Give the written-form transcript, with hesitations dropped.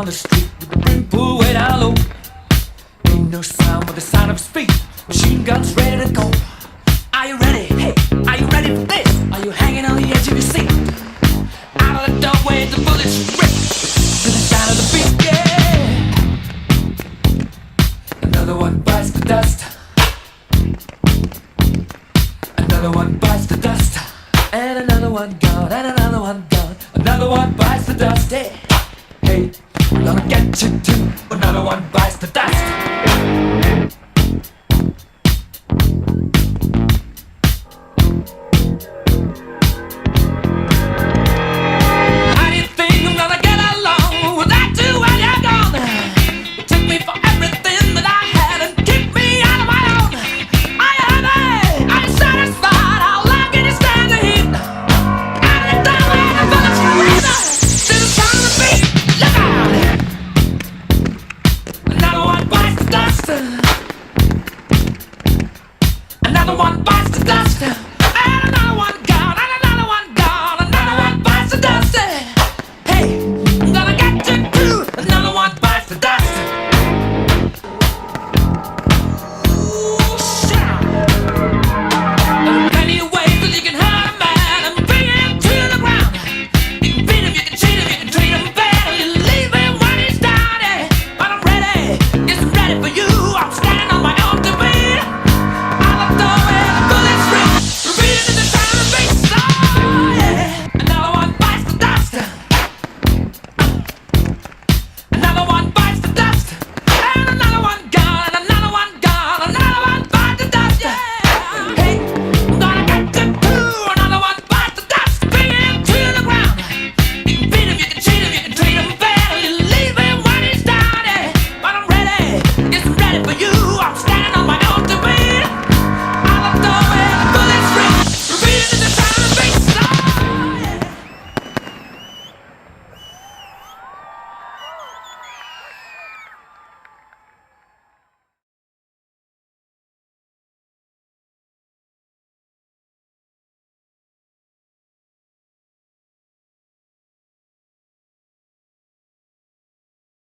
the street with the brim pulled way down low. Ain't no sound but the sound of his feet. Machine guns ready to go. Are you ready? Hey, are you ready for this? Are you hanging on the edge of your seat? Out of the doorway, the bullets rip to the sound of the beat. Yeah. Another one bites the dust. Another one bites the dust. And another one gone. And another one gone. Another one bites the dust. Hey, hey, I'm gonna get you too. Another one bites the dust.